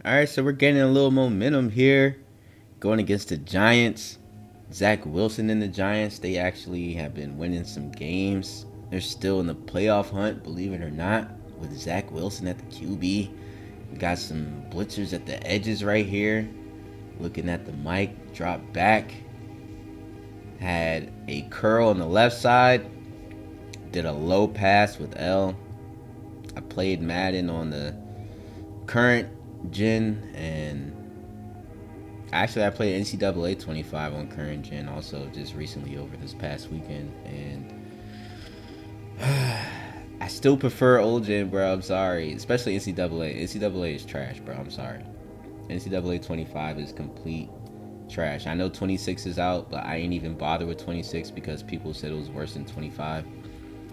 All right, so we're getting a little momentum here, going against the Giants. Zach Wilson and the Giants, they actually have been winning some games. They're still in the playoff hunt, believe it or not, with Zach Wilson at the QB. We got some blitzers at the edges right here. Looking at the mic, drop back. Had a curl on the left side. Did a low pass with L. I played Madden on the current gen, and actually I played NCAA 25 on current gen also just recently over this past weekend, and I still prefer old gen, bro. I'm sorry, especially NCAA. NCAA is trash, bro. I'm sorry. NCAA 25 is complete trash. I know 26 is out, but I ain't even bother with 26 because people said it was worse than 25.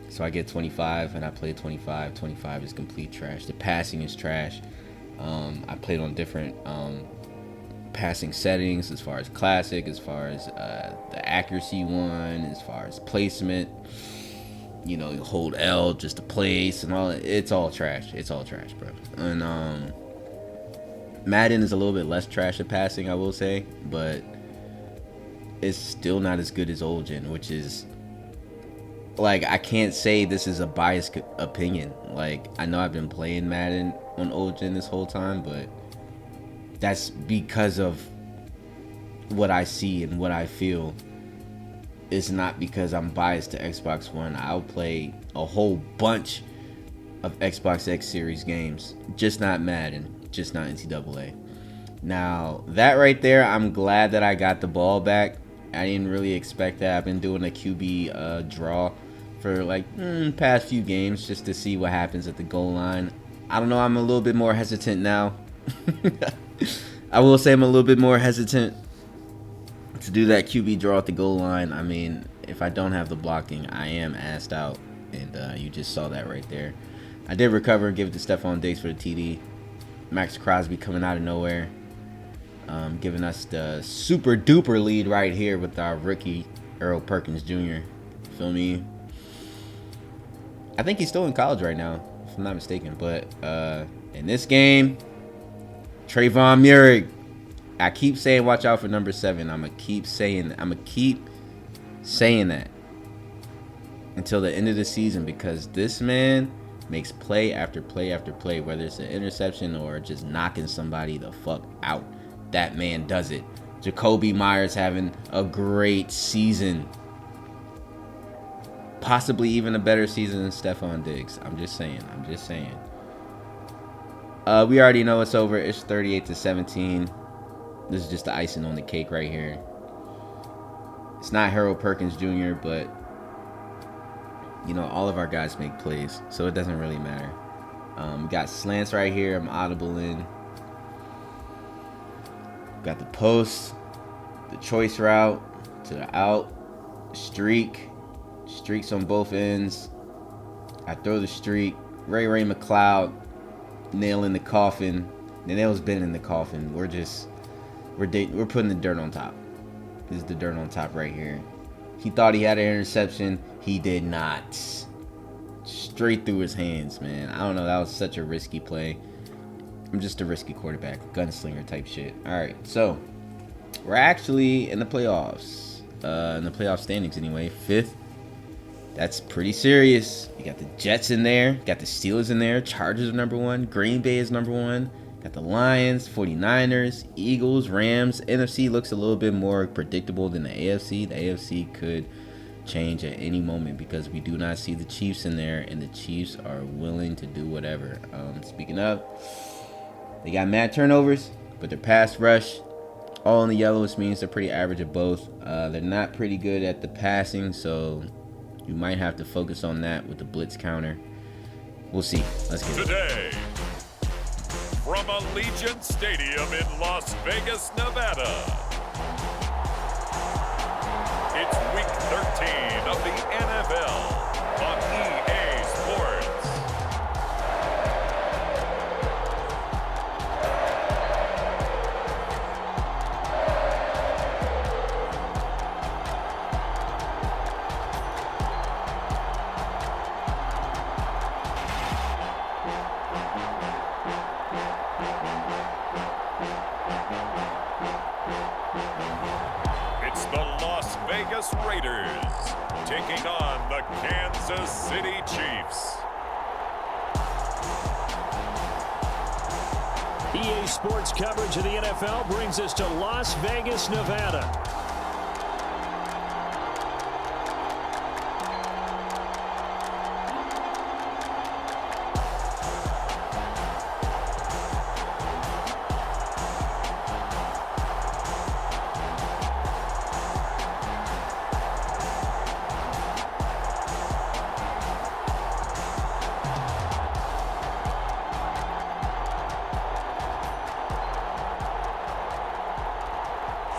So I get 25 and I play 25. 25 is complete trash. The passing is trash. I played on different passing settings as far as classic, as far as the accuracy one, as far as placement. You know, you hold L just to place and all. It's all trash. It's all trash, bro. And Madden is a little bit less trash at passing, I will say, but it's still not as good as old gen, which is like, I can't say this is a biased opinion. Like, I know I've been playing Madden on old gen this whole time, but that's because of what I see and what I feel. It's not because I'm biased to Xbox One. I'll play a whole bunch of Xbox X Series games, just not Madden, just not NCAA. Now, that right there, I'm glad that I got the ball back. I didn't really expect that. I've been doing a QB draw for like past few games just to see what happens at the goal line. I don't know, I'm a little bit more hesitant now. I will say I'm a little bit more hesitant to do that QB draw at the goal line. I mean, if I don't have the blocking, I am assed out, and you just saw that right there. I did recover and give it to Stephon Diggs for the TD. Max Crosby coming out of nowhere, giving us the super duper lead right here with our rookie Earl Perkins Jr. Feel me? I think he's still in college right now, if I'm not mistaken. But in this game, Trayvon Murig. I keep saying watch out for number 7. I'm gonna keep saying that until the end of the season, because this man makes play after play after play, whether it's an interception or just knocking somebody the fuck out. That man does it. Jacoby Myers having a great season. Possibly even a better season than Stephon Diggs. I'm just saying. We already know it's over. It's 38-17. This is just the icing on the cake right here. It's not Harold Perkins Jr., but you know, all of our guys make plays, so it doesn't really matter. We got slants right here. I'm audible in. Got the post, the choice route to the out, streaks on both ends. I throw the streak. Ray McLeod, nail in the coffin. The nail's been in the coffin. We're putting the dirt on top. This is the dirt on top right here. He thought he had an interception. He did not. Straight through his hands, man. I don't know. That was such a risky play. I'm just a risky quarterback. Gunslinger type shit. Alright, so we're actually in the playoffs. In the playoff standings anyway. 5th. That's pretty serious. You got the Jets in there. Got the Steelers in there. Chargers are number 1. Green Bay is number 1. Got the Lions, 49ers, Eagles, Rams. NFC looks a little bit more predictable than the AFC. The AFC could change at any moment because we do not see the Chiefs in there, and the Chiefs are willing to do whatever. Speaking of, they got mad turnovers, but their pass rush, all in the yellow, which means they're pretty average at both. They're not pretty good at the passing, so you might have to focus on that with the blitz counter. We'll see. Let's get it. Today, from Allegiant Stadium in Las Vegas, Nevada, it's Week 13 of the NFL on EA Sports. It's the Las Vegas Raiders taking on the Kansas City Chiefs. EA Sports coverage of the NFL brings us to Las Vegas, Nevada.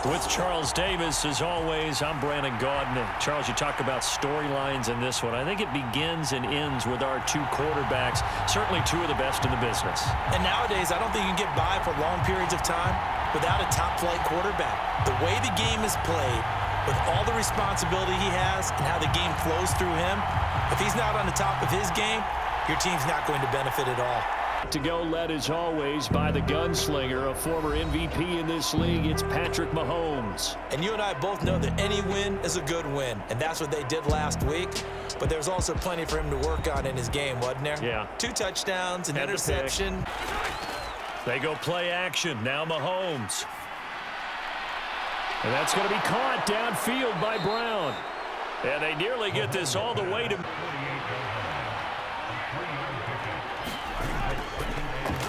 With Charles Davis, as always, I'm Brandon Gaudin. Charles, you talk about storylines in this one. I think it begins and ends with our two quarterbacks, certainly two of the best in the business. And nowadays, I don't think you can get by for long periods of time without a top-flight quarterback. The way the game is played, with all the responsibility he has and how the game flows through him, if he's not on the top of his game, your team's not going to benefit at all. To go led as always by the gunslinger, a former MVP in this league. It's Patrick Mahomes. And you and I both know that any win is a good win, and that's what they did last week. But there's also plenty for him to work on in his game, wasn't there? Yeah. 2 touchdowns, an interception. They go play action. Now Mahomes. And that's going to be caught downfield by Brown. And they nearly get this all the way to...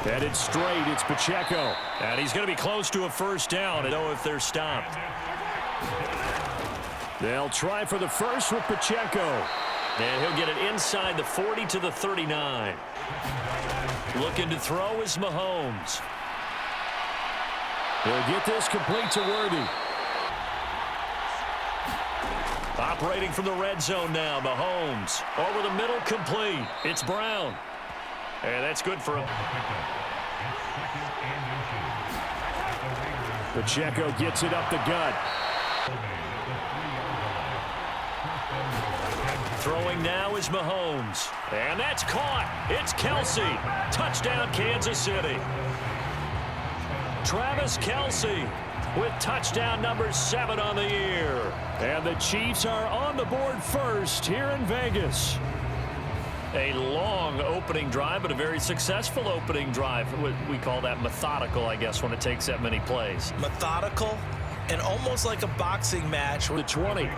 Headed straight, it's Pacheco. And he's going to be close to a first down. I don't know if they're stopped. They'll try for the first with Pacheco. And he'll get it inside the 40 to the 39. Looking to throw is Mahomes. He'll get this complete to Worthy. Operating from the red zone now, Mahomes. Over the middle, complete. It's Brown. And that's good for him. Pacheco gets it up the gut. Throwing now is Mahomes. And that's caught. It's Kelsey. Touchdown, Kansas City. Travis Kelsey with touchdown number 7 on the year. And the Chiefs are on the board first here in Vegas. A long opening drive, but a very successful opening drive. We call that methodical, I guess, when it takes that many plays. Methodical and almost like a boxing match. The 20.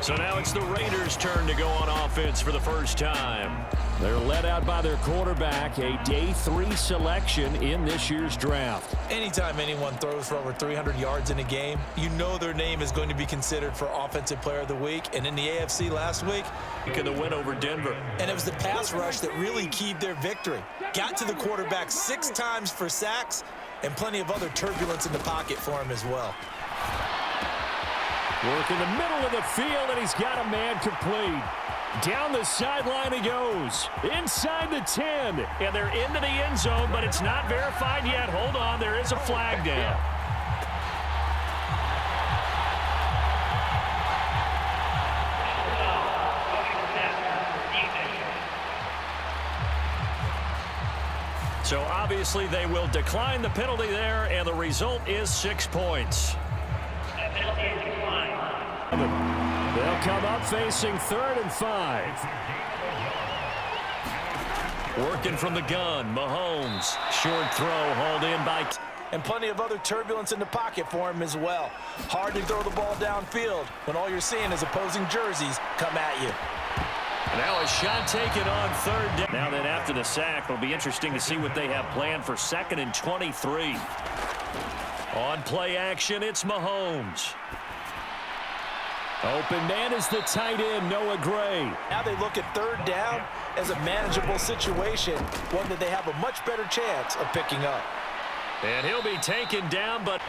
So now it's the Raiders' turn to go on offense for the first time. They're led out by their quarterback, a day 3 selection in this year's draft. Anytime anyone throws for over 300 yards in a game, you know their name is going to be considered for Offensive Player of the Week. And in the AFC last week, in the win over Denver. And it was the pass rush that really keyed their victory. Got to the quarterback 6 times for sacks and plenty of other turbulence in the pocket for him as well. Work in the middle of the field, and he's got a man complete. Down the sideline he goes. Inside the 10. And they're into the end zone, but it's not verified yet. Hold on, there is a flag down. So obviously they will decline the penalty there, and the result is 6 points. They'll come up facing 3rd and 5. Working from the gun, Mahomes. Short throw, hauled in by... And plenty of other turbulence in the pocket for him as well. Hard to throw the ball downfield when all you're seeing is opposing jerseys come at you. Now a shot taken on 3rd down. Now then after the sack, it'll be interesting to see what they have planned for 2nd and 23. On play action, it's Mahomes. Open man is the tight end, Noah Gray. Now they look at 3rd down as a manageable situation, one that they have a much better chance of picking up. And he'll be taken down, but...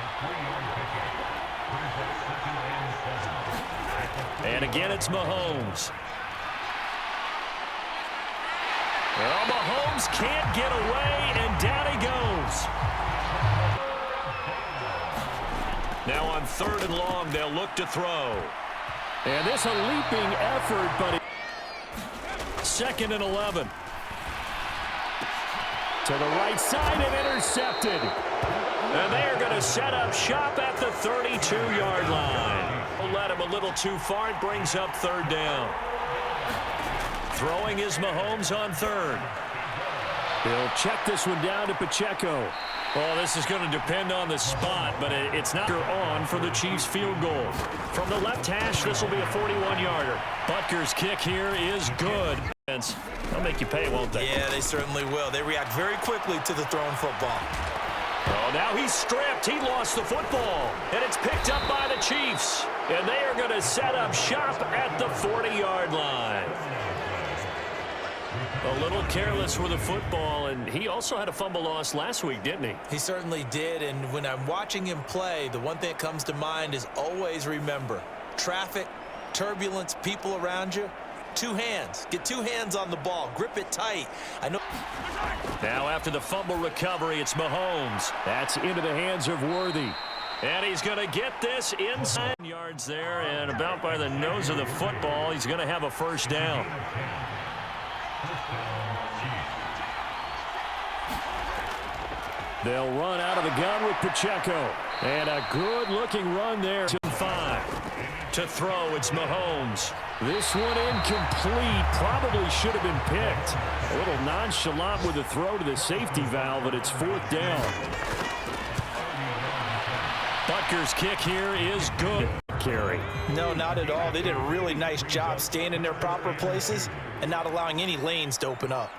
And again, it's Mahomes. Well, Mahomes can't get away, and down he goes. Now on 3rd and long, they'll look to throw. And this a leaping effort, but 2nd and 11. To the right side and intercepted. And they are going to set up shop at the 32-yard line. Led him a little too far. It brings up third down. Throwing is Mahomes on third. He'll check this one down to Pacheco. Well, this is going to depend on the spot, but it's not on for the Chiefs field goal. From the left hash, this will be a 41-yarder. Butker's kick here is good. They'll make you pay, won't they? Yeah, they certainly will. They react very quickly to the thrown football. Oh, now he's stripped. He lost the football. And it's picked up by the Chiefs. And they are going to set up shop at the 40-yard line. A little careless with the football, and he also had a fumble loss last week, didn't he? He certainly did, and when I'm watching him play, the one thing that comes to mind is always remember, traffic, turbulence, people around you, two hands. Get two hands on the ball. Grip it tight. I know. Now after the fumble recovery, it's Mahomes. That's into the hands of Worthy. And he's going to get this inside yards there, and about by the nose of the football, he's going to have a first down. They'll run out of the gun with Pacheco. And a good-looking run there. 5 to throw, it's Mahomes. This one incomplete. Probably should have been picked. A little nonchalant with the throw to the safety valve, but it's fourth down. Butker's kick here is good. Carry. No, not at all. They did a really nice job staying in their proper places and not allowing any lanes to open up.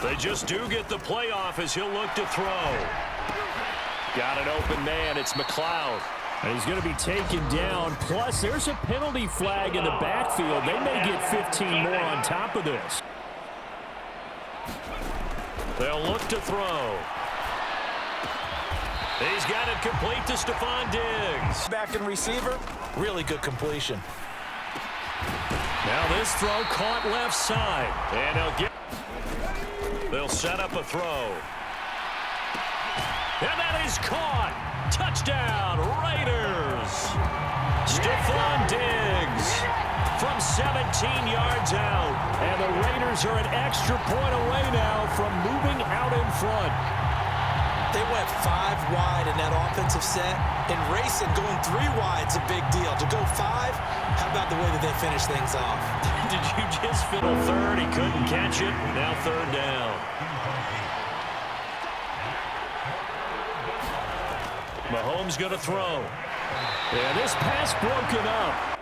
They just do get the playoff as he'll look to throw. Got an open man. It's McLeod. And he's going to be taken down. Plus, there's a penalty flag in the backfield. They may get 15 more on top of this. They'll look to throw. He's got it complete to Stephon Diggs. Back in receiver, really good completion. Now this throw caught left side. And they'll set up a throw. And that is caught. Touchdown, Raiders. Stephon Diggs from 17 yards out. And the Raiders are an extra point away now from moving out in front. They went 5 wide in that offensive set. And racing, going 3 wide's a big deal. To go 5, how about the way that they finish things off? Did you just fiddle third? He couldn't catch it. Now third down. Mahomes going to throw. And this pass broken up.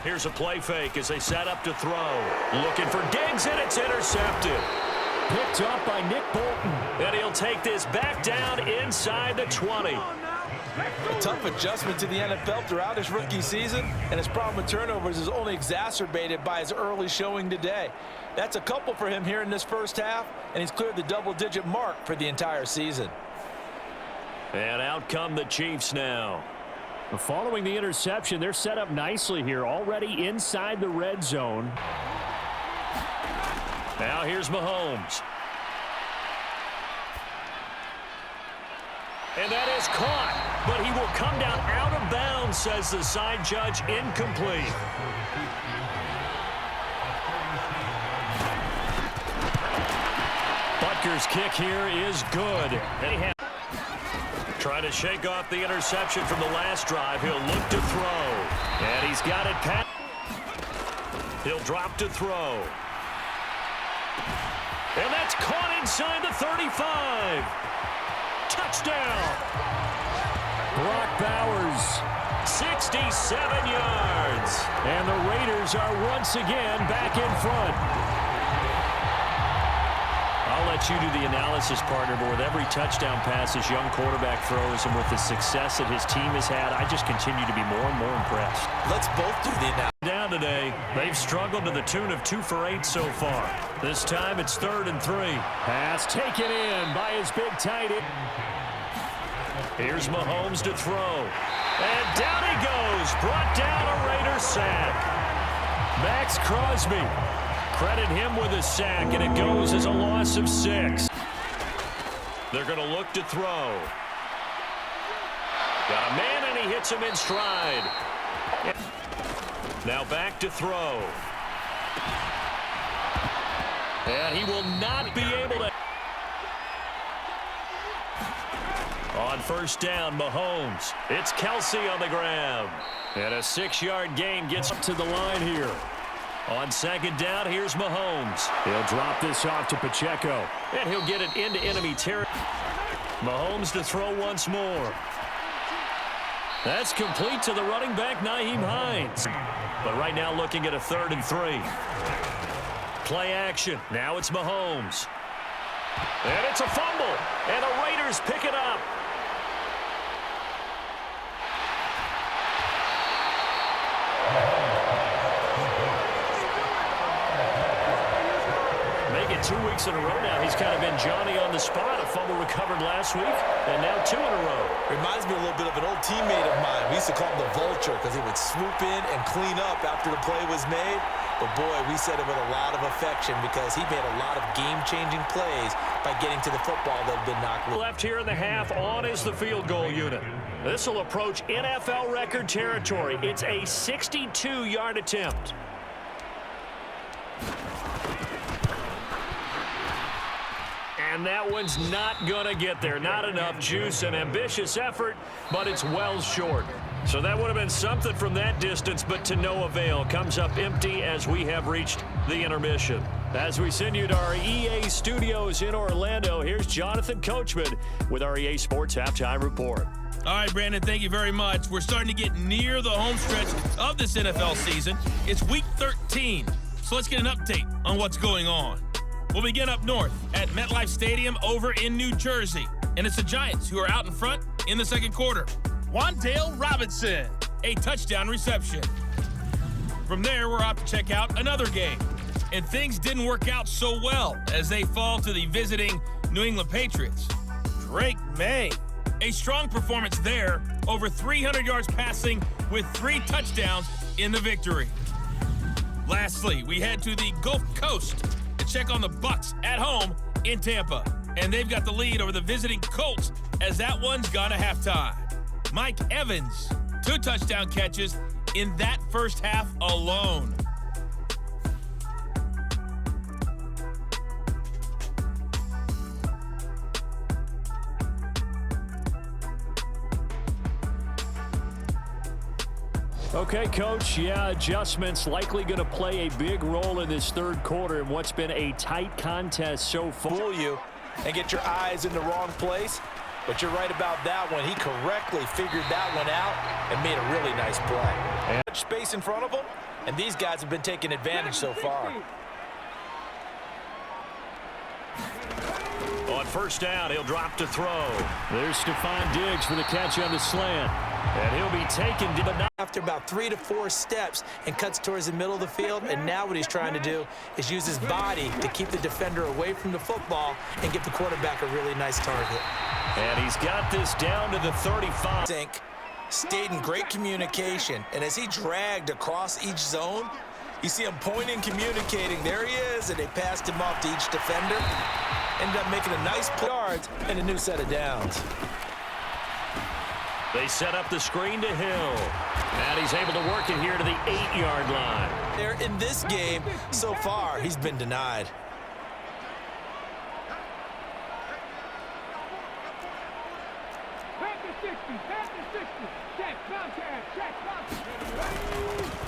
Here's a play fake as they set up to throw. Looking for Diggs, and it's intercepted. Picked up by Nick Bolton. And he'll take this back down inside the 20. A tough adjustment to the NFL throughout his rookie season, and his problem with turnovers is only exacerbated by his early showing today. That's a couple for him here in this first half, and he's cleared the double-digit mark for the entire season. And out come the Chiefs now. Following the interception, they're set up nicely here, already inside the red zone. Now here's Mahomes. And that is caught, but he will come down out of bounds, says the side judge, incomplete. Butker's kick here is good. Trying to shake off the interception from the last drive. He'll look to throw. And he's got it pat. He'll drop to throw. And that's caught inside the 35. Touchdown. Brock Bowers, 67 yards. And the Raiders are once again back in front. I'll let you do the analysis, partner, but with every touchdown pass his young quarterback throws and with the success that his team has had, I just continue to be more and more impressed. Let's both do the analysis. Down today, they've struggled to the tune of 2 for 8 so far. This time it's 3rd and 3. Pass taken in by his big tight end. Here's Mahomes to throw. And down he goes. Brought down a Raider sack. Max Crosby. Credit him with a sack, and it goes as a loss of 6. They're going to look to throw. Got a man, and he hits him in stride. Now back to throw. And he will not be able to. On first down, Mahomes. It's Kelsey on the grab. And a 6-yard gain gets up to the line here. On second down, here's Mahomes. He'll drop this off to Pacheco. And he'll get it into enemy territory. Mahomes to throw once more. That's complete to the running back, Nyheim Hines. But right now looking at a 3rd and 3. Play action. Now it's Mahomes. And it's a fumble. And the Raiders pick it up. Make it 2 weeks in a row now. He's kind of been Johnny on the spot. A fumble recovered last week, and now 2 in a row. Reminds me a little bit of an old teammate of mine. We used to call him the Vulture because he would swoop in and clean up after the play was made. But, boy, we said it with a lot of affection because he made a lot of game-changing plays by getting to the football that had been knocked loose. Left here in the half, on is the field goal unit. This will approach NFL record territory. It's a 62-yard attempt. And that one's not going to get there. Not enough juice. An ambitious effort, but it's well short. So that would have been something from that distance, but to no avail. Comes up empty as we have reached the intermission. As we send you to our EA studios in Orlando, here's Jonathan Coachman with our EA Sports Halftime Report. All right, Brandon, thank you very much. We're starting to get near the home stretch of this NFL season. It's Week 13, so let's get an update on what's going on. We'll begin up north at MetLife Stadium over in New Jersey. And it's the Giants who are out in front in the second quarter. Wan'Dale Robinson, a touchdown reception. From there, we're off to check out another game. And things didn't work out so well as they fall to the visiting New England Patriots. Drake May, a strong performance there, over 300 yards passing with 3 touchdowns in the victory. Lastly, we head to the Gulf Coast to check on the Bucs at home in Tampa. And they've got the lead over the visiting Colts as that one's gone to halftime. Mike Evans, 2 touchdown catches in that first half alone. Okay, Coach, adjustments likely going to play a big role in this third quarter in what's been a tight contest so far. Fool you and get your eyes in the wrong place. But you're right about that one. He correctly figured that one out and made a really nice play. Much space in front of him, and these guys have been taking advantage so far. On first down, he'll drop to throw. There's Stephon Diggs for the catch on the slant. And he'll be taken after about 3 to 4 steps and cuts towards the middle of the field. And now what he's trying to do is use his body to keep the defender away from the football and give the quarterback a really nice target. And he's got this down to the 35. Stayed in great communication. And as he dragged across each zone, you see him pointing, communicating. There he is, and they passed him off to each defender. Ended up making a nice play yards and a new set of downs. They set up the screen to Hill. And he's able to work it here to the 8-yard line. There in this game, so far, he's been denied.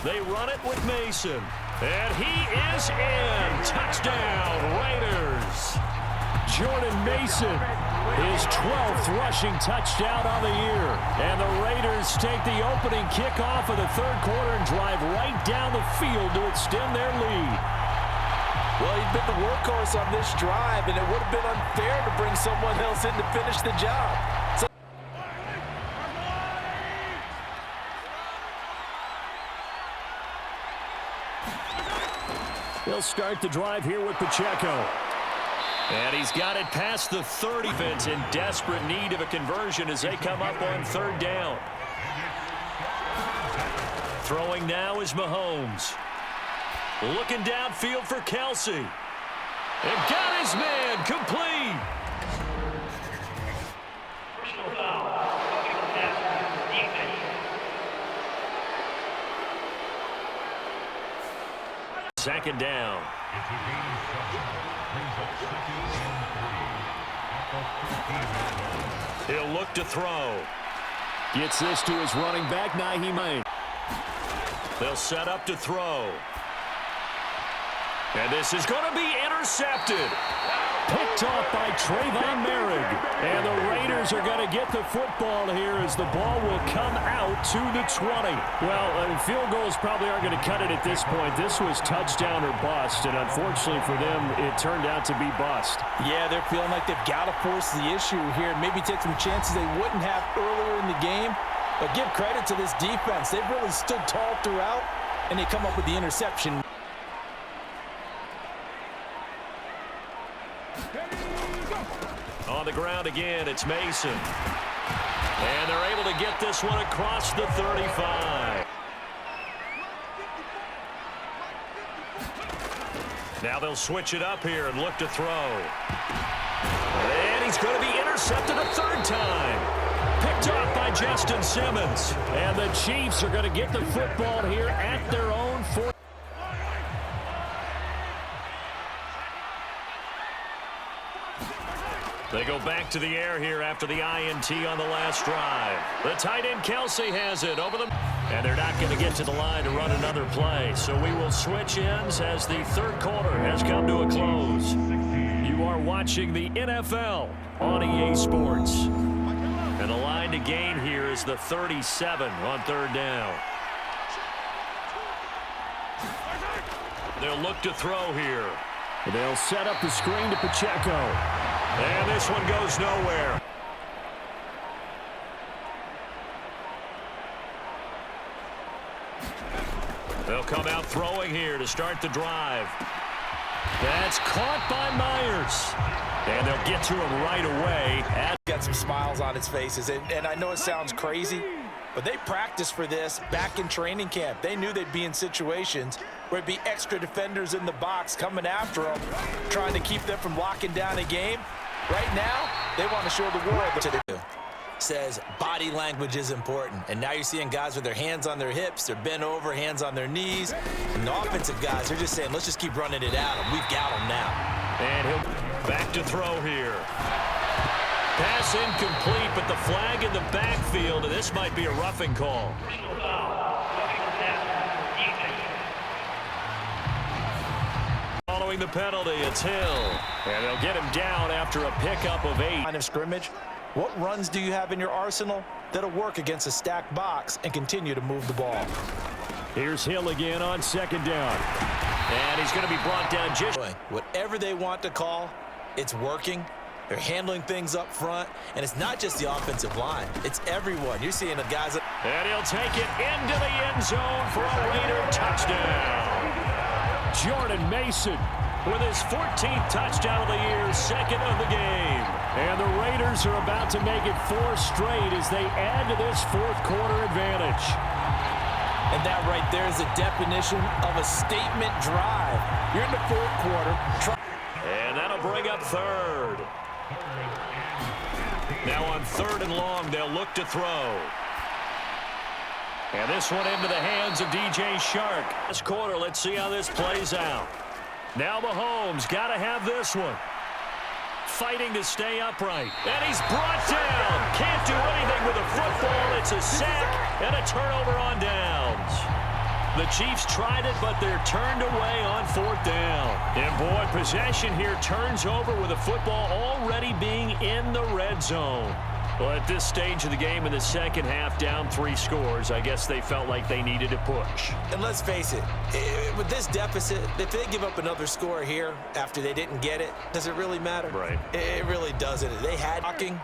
They run it with Mason. And he is in. Touchdown, Raiders. Jordan Mason, his 12th rushing touchdown on the year. And the Raiders take the opening kickoff of the third quarter and drive right down the field to extend their lead. Well, he'd been the workhorse on this drive, and it would have been unfair to bring someone else in to finish the job. He'll start the drive here with Pacheco. And he's got it past the 30. Defense in desperate need of a conversion as they come up on third down. Throwing now is Mahomes. Looking downfield for Kelsey. And got his man complete. Personal foul. second down. He'll look to throw. Gets this to his running back, MAHOMES. They'll set up to throw. And this is going to be intercepted. Picked off by Trayvon Merrick. And the Raiders are going to get the football here as the ball will come out to the 20. Well, field goals probably aren't going to cut it at this point. This was touchdown or bust, and unfortunately for them, it turned out to be bust. Yeah, they're feeling like they've got to force the issue here and maybe take some chances they wouldn't have earlier in the game. But give credit to this defense. They've really stood tall throughout, and they come up with the interception. On the ground again, it's Mason. And they're able to get this one across the 35. Now they'll switch it up here and look to throw. And he's going to be intercepted a third time. Picked off by Justin Simmons. And the Chiefs are going to get the football here at their own 40. They go back to the air here after the INT on the last drive. The tight end Kelsey has it over them. And they're not going to get to the line to run another play. So we will switch ends as the third quarter has come to a close. You are watching the NFL on EA Sports. And the line to gain here is the 37 on third down. They'll look to throw here. They'll set up the screen to Pacheco. And this one goes nowhere. They'll come out throwing here to start the drive. That's caught by Myers. And they'll get to him right away. Got some smiles on his faces, and I know it sounds crazy, but they practiced for this back in training camp. They knew they'd be in situations where it'd be extra defenders in the box coming after them, trying to keep them from locking down a game. Right now, they want to show the world what to do. Says body language is important. And now you're seeing guys with their hands on their hips, they're bent over, hands on their knees. And the offensive guys, they're just saying, let's just keep running it at them. We've got them now. And he'll back to throw here. Pass incomplete, but the flag in the backfield, and this might be a roughing call. Following the penalty, it's Hill. And they'll get him down after a pickup of 8. Line of scrimmage. What runs do you have in your arsenal that'll work against a stacked box and continue to move the ball? Here's Hill again on second down. And he's going to be brought down just... Whatever they want to call, it's working. They're handling things up front, and it's not just the offensive line. It's everyone. You're seeing the guys that... And he'll take it into the end zone for a Raider touchdown. Jordan Mason with his 14th touchdown of the year, second of the game. And the Raiders are about to make it 4 straight as they add to this fourth quarter advantage. And that right there is the definition of a statement drive. You're in the fourth quarter. And that'll bring up third. Now on third and long, they'll look to throw. And this one into the hands of DJ Shark. This quarter, let's see how this plays out. Now Mahomes got to have this one. Fighting to stay upright. And he's brought down. Can't do anything with a football. It's a sack and a turnover on downs. The Chiefs tried it, but they're turned away on fourth down. And boy, possession here turns over with the football already being in the red zone. Well, at this stage of the game in the second half, down 3 scores, I guess they felt like they needed to push. And let's face it, with this deficit, if they give up another score here after they didn't get it, does it really matter? Right. It really doesn't. They had blocking,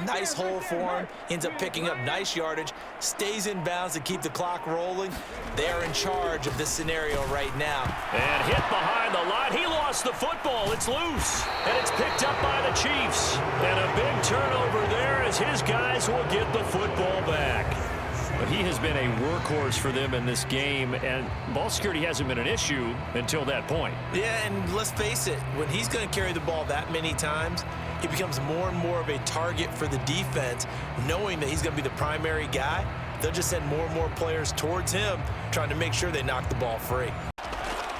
nice hole for him, ends up picking up nice yardage, stays in bounds to keep the clock rolling. They're in charge of this scenario right now. And hit behind the line. He lost the football. It's loose. And it's picked up by the Chiefs. And a big turnover there as his guys will get the football back. But he has been a workhorse for them in this game, and ball security hasn't been an issue until that point. Yeah, and let's face it, when he's going to carry the ball that many times, he becomes more and more of a target for the defense, knowing that he's going to be the primary guy. They'll just send more and more players towards him, trying to make sure they knock the ball free.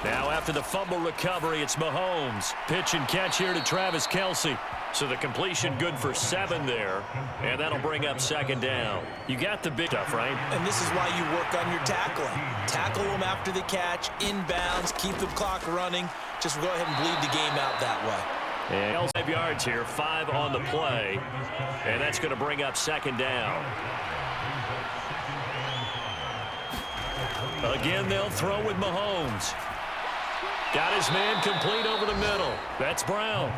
Now after the fumble recovery, it's Mahomes. Pitch and catch here to Travis Kelce. So the completion good for 7 there, and that'll bring up 2nd down. You got the big stuff, right? And this is why you work on your tackling. Tackle them after the catch, inbounds, keep the clock running. Just go ahead and bleed the game out that way. And 5 yards here, 5 on the play, and that's going to bring up 2nd down. Again, they'll throw with Mahomes. Got his man complete over the middle. That's Brown.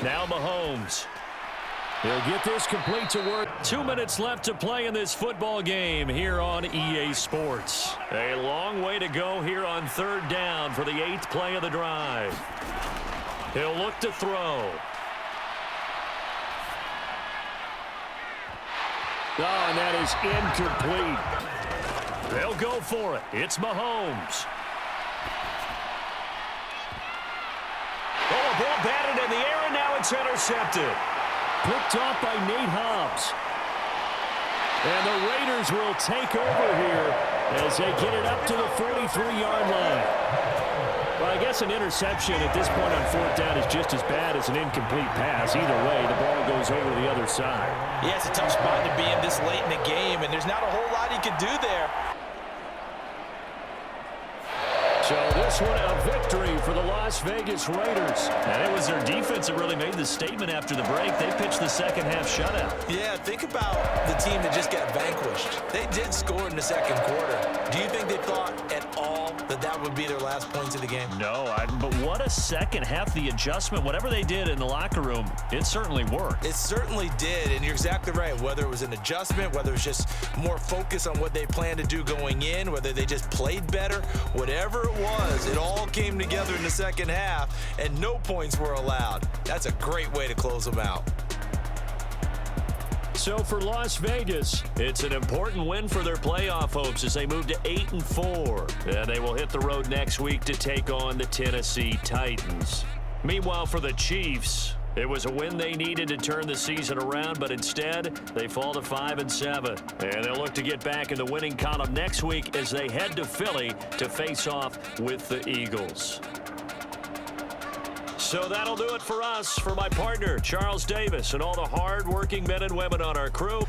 Now Mahomes. He'll get this complete to work. 2 minutes left to play in this football game here on EA Sports. A long way to go here on 3rd down for the 8th play of the drive. He'll look to throw. Oh, and that is incomplete. They'll go for it. It's Mahomes. Oh, a ball batted in the air, and now it's intercepted. Picked off by Nate Hobbs. And the Raiders will take over here as they get it up to the 43-yard line. Well, I guess an interception at this point on 4th down is just as bad as an incomplete pass. Either way, the ball goes over to the other side. Yeah, it's a tough spot to be in this late in the game, and there's not a whole lot he could do there. So this one a victory for the Las Vegas Raiders. And it was their defense that really made the statement after the break. They pitched the second half shutout. Yeah, think about the team that just got vanquished. They did score in the 2nd quarter. Do you think they thought at all that that would be their last points of the game? No, but what a second half. The adjustment, whatever they did in the locker room, it certainly worked. It certainly did, and you're exactly right. Whether it was an adjustment, whether it was just more focus on what they planned to do going in, whether they just played better, whatever it was, it all came together in the second half, and no points were allowed. That's a great way to close them out. So for Las Vegas, it's an important win for their playoff hopes as they move to 8-4. And they will hit the road next week to take on the Tennessee Titans. Meanwhile, for the Chiefs, it was a win they needed to turn the season around, but instead, they fall to 5-7. And they'll look to get back in the winning column next week as they head to Philly to face off with the Eagles. So that'll do it for us. For my partner, Charles Davis, and all the hard-working men and women on our crew,